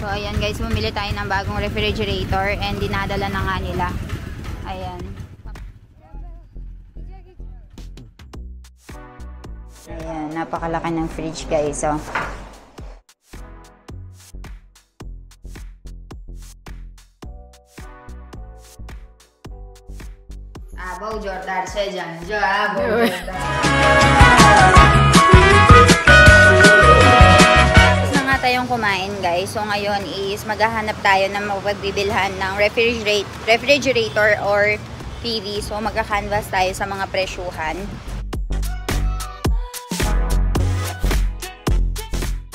So, ayan guys, bumili tayo ng bagong refrigerator and dinadala na nga nila. Ayan. Ayan, napakalaki ng fridge guys. So, Abaw, Jordan siya dyan. Abaw, Jordan. Tayong kumain guys. So ngayon is maghahanap tayo ng mapagbibilhan ng refrigerator or TV. So magka-canvas tayo sa mga presyuhan.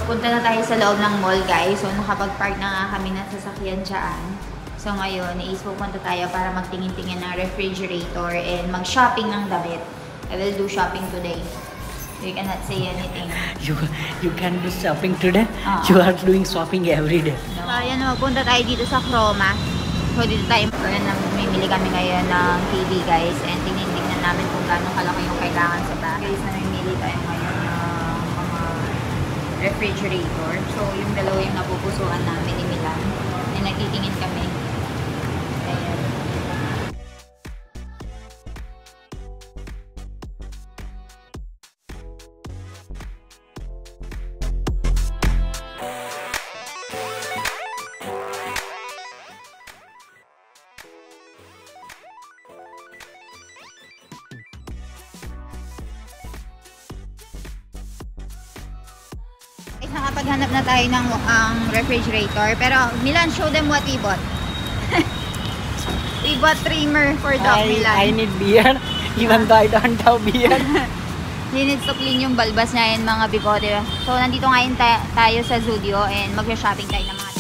Punta na tayo sa loob ng mall guys. So nakapag-park na nga kami ng sasakyan dyan. So ngayon is pupunta tayo para magtingin-tingin ng refrigerator and mag-shopping ng damit. I will do shopping today. You cannot say anything. You can do shopping today? You are doing shopping every day. No. So, ayan, punta tayo dito sa Chroma. So, dito tayo mamimili kami ngayon ng TV, guys. And tingnan namin kung gaano kalaki yung kailangan sa bahay. Guys, namimili tayo ngayon ng mga refrigerator. So, yung dalawa yung napupusuan namin ni Milan. And nagtitingin kami. Ayan. Nakapaghanap na tayo ng refrigerator. Pero, Milan, show them what we bought. We bought trimmer for dog, Milan. I need beer, even though I don't have beer. He needs to clean yung balbas niya and mga bigote. So, nandito ngayon tayo sa Zudio and mag-shopping tayo ng mga.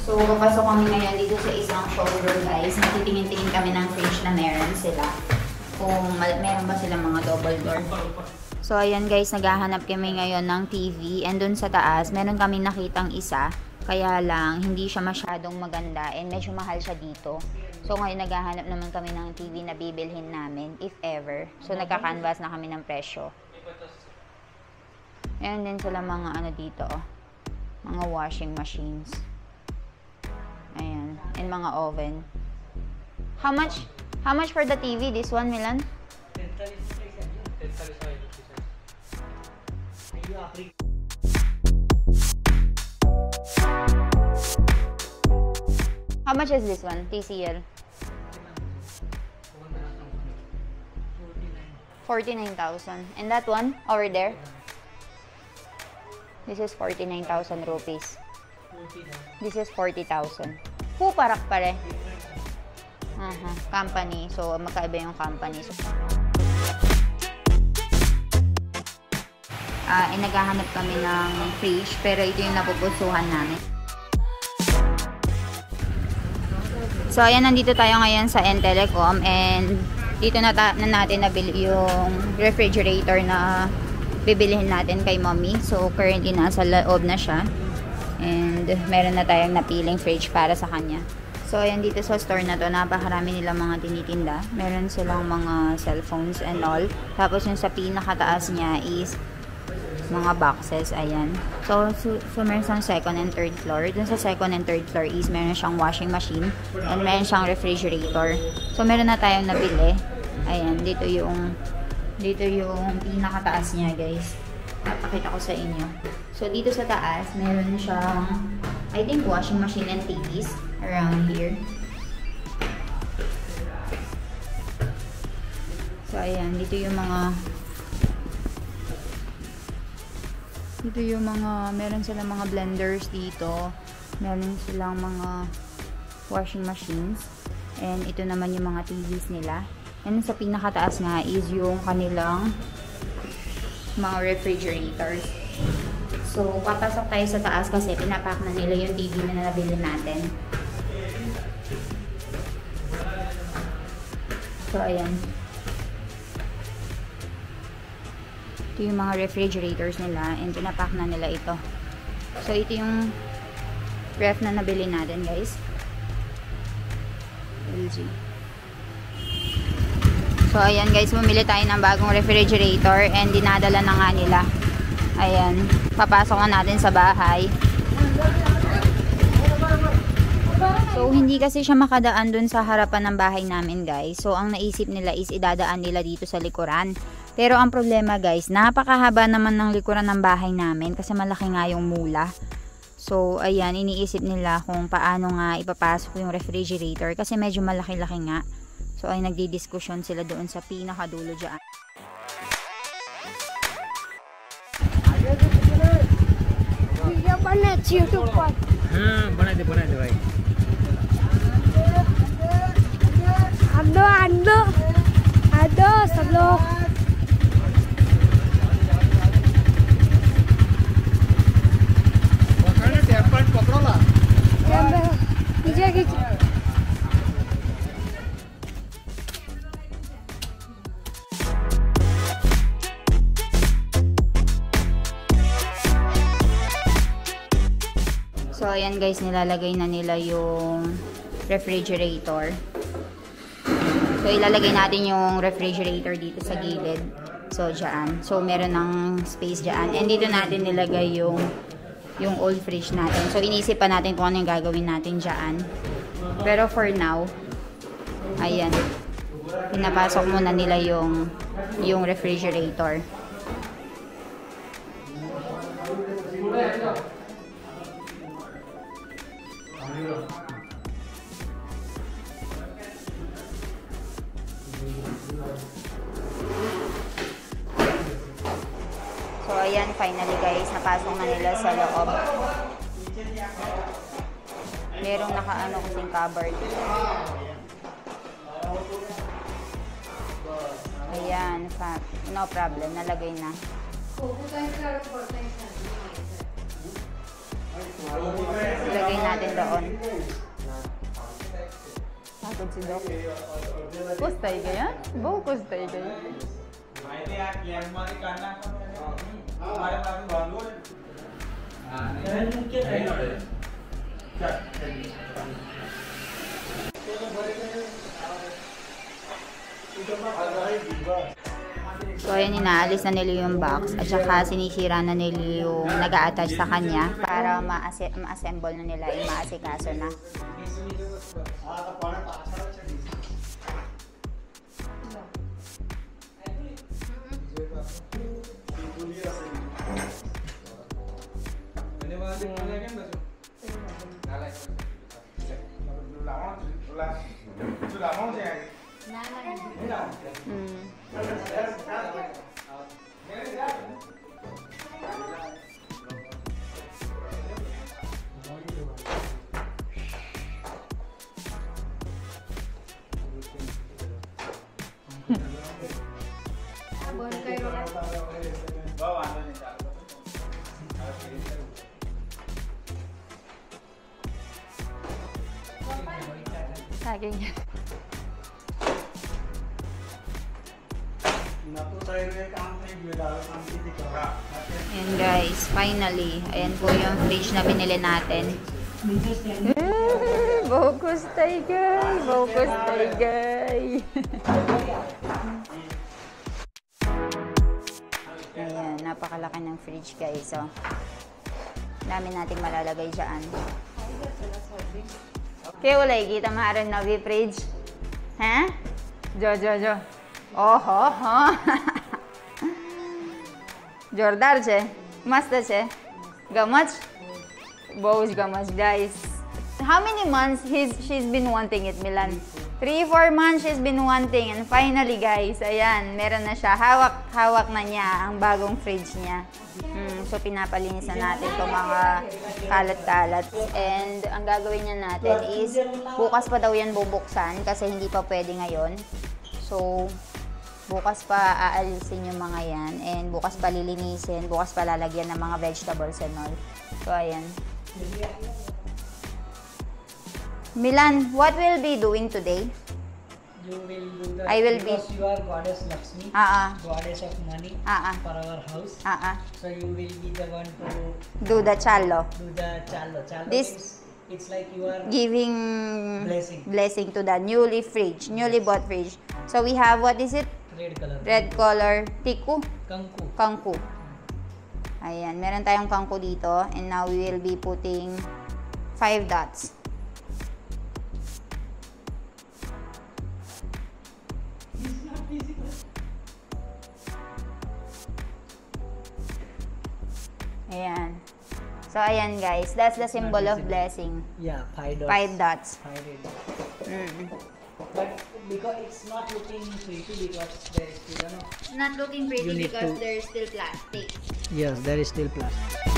So, papasok kami ngayon dito sa isang showroom, guys. Natitingin-tingin kami ng fridge na meron sila. Kung meron ba silang mga double door. So, ayan guys, naghahanap kami ngayon ng TV. And dun sa taas, meron kami nakitang isa. Kaya lang, hindi siya masyadong maganda. And medyo mahal siya dito. So, ngayon naghahanap naman kami ng TV na bibilhin namin, if ever. So, nagka-canvas na kami ng presyo. Ayan din sila mga ano dito, oh. Mga washing machines. Ayan. And mga oven. How much for the TV? This one, Milan? How much is this one, TCL? 49,000. And that one over there? This is 49,000 rupees. This is 40,000. Parak pare. Company. So, magkaiba yung company. So, naghahanap kami ng fridge, pero ito yung napupusuhan namin. So, ayan, nandito tayo ngayon sa N-Telecom and dito na natin nabili yung refrigerator na bibilihin natin kay mommy. So, currently nasa loob na siya and meron na tayong napiling fridge para sa kanya. So, ayan, dito sa store na to, napakarami nilang mga tinitinda. Meron silang mga cellphones and all. Tapos yung sa pinakataas niya is mga boxes, ayan. So meron siyang second and third floor. Dun sa second and third floor is meron siyang washing machine and meron siyang refrigerator. So meron na tayong nabili. Ayan, dito yung pinakataas niya, guys. Papakita ko sa inyo. So dito sa taas, meron siyang I think washing machine and TVs around here. So ayan, dito yung meron silang mga blenders dito. Meron silang mga washing machines. And ito naman yung mga TVs nila. And sa pinakataas nga is yung kanilang mga refrigerators. So, papasok tayo sa taas kasi pinapack na nila yung TV na nabili natin. So, ayan. Ito yung mga refrigerators nila and pinapack na nila ito. So, ito yung ref na nabili natin, guys. LG. So, ayan guys, bumili tayo ng bagong refrigerator and dinadala na nga nila. Ayan. Papasok na natin sa bahay. So, hindi kasi siya makadaan dun sa harapan ng bahay namin, guys. So, ang naisip nila is idadaan nila dito sa likuran. Pero ang problema, guys, napakahaba naman ng likuran ng bahay namin kasi malaki nga yung mula. So, ayan, iniisip nila kung paano nga ipapasok yung refrigerator kasi medyo malaki-laki nga. So, ay nagdidiskusyon sila doon sa pinakadulo dyan. बना दे भाई आदो सब लोग पीछे खींच So, ayan guys, nilalagay na nila yung refrigerator. So, ilalagay natin yung refrigerator dito sa gilid. So, dyan. So, meron ng space dyan. And dito natin nilagay yung old fridge natin. So, inisip pa natin kung ano yung gagawin natin dyan. Pero for now, ayan. Pinapasok muna nila yung refrigerator. So, ayan, finally guys, napasok na nila sa loob. Merong nakaano kasing cupboard. Ayan, no problem, nalagay na. Ilagay natin doon. Pagod si Doc. Kustay kaya? Bawa kustay kaya? So, ayan, inaalis na nila yung box at saka sinisira na nila yung nag-a-attach sa kanya para ma-assemble na nila, ma-asikaso na. Saging. Ayan guys, finally. Ayan po yung fridge na binili natin. Bogus tayo. Bogus tayo. Ayan, napakalaki ng fridge guys. So, dami nating malalagay dyan. क्या बोलेगी तुम्हारे नवी फ्रिज हैं जो ओहो हो जोरदार છે મસ્ત છે ગમજ બહુ જ ગમજ guys. How many months she's been wanting it, Milan? 3-4 months she's been wanting, and finally guys, ayan, meron na siya. Hawak na niya ang bagong fridge niya. So pinapalinisan natin itong mga kalat-kalat. And ang gagawin niya natin is bukas pa daw yan bubuksan kasi hindi pa pwede ngayon. So bukas pa aalisin yung mga yan, and bukas pa lilinisin, bukas pa lalagyan ng mga vegetables and all. So ayan. Milan, what will be doing today? You will do the, I will because you are goddess Lakshmi, goddess of money for our house. So you will be the one to do the chalo. Do the chalo. Chalo This means it's like you are giving blessing to the newly bought fridge. So we have, what is it? Red color. Red color. Tiku? Kanku. Kanku. Ayan, meron tayong kangko dito. And now, we will be putting 5 dots. Ayan. So, ayan guys. That's the symbol of blessing. Yeah, 5 dots. 5 dots. 5 dots. But because it's not looking pretty because there is still, Not looking pretty You need because to- there's still plastic. yes, there is still plastic.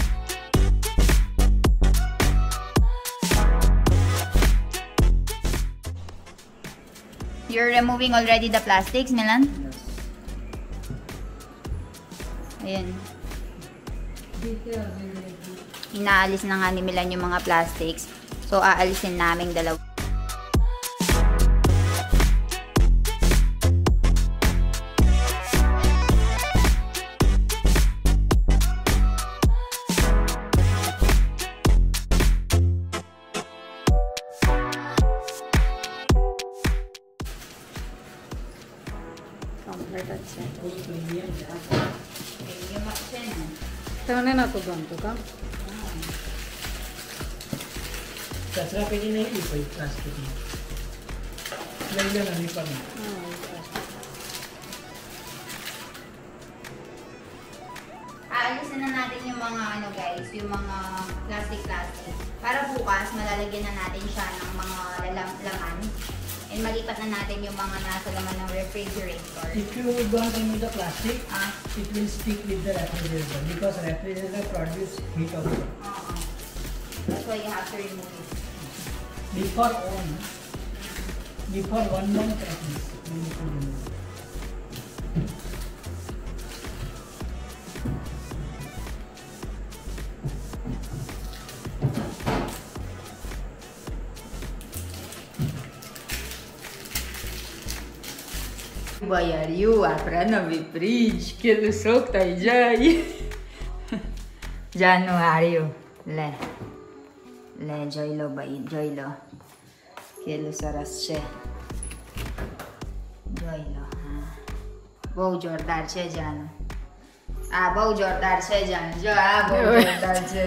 You're removing already the plastics, Milan? Yes. Ayan. Inaalis na nga ni Milan yung mga plastics. So, aalisin naming dalawa. तेवढे ना तो बनतो का कचरा पेटी नहीं ली कोई प्लास्टिक में नहीं लेना नहीं पड़ना Aalisin na natin yung mga guys, yung mga plastic. Para bukas, malalagyan na natin siya ng mga laman. And malipat na natin yung mga nasa laman ng refrigerator. If you don't remove the plastic, it will stick with the refrigerator because refrigerator produce heat also. That's why you have to remove it. Before 1 month at least, you need to remove it. Bayaryu, aprana viprij, que lusok tay jay. Januaryo, le joylo bayi, joylo. Que lusaras she. Joylo, Bau jordar she jano. Bau jordar she jano. Jo, bau jordar she.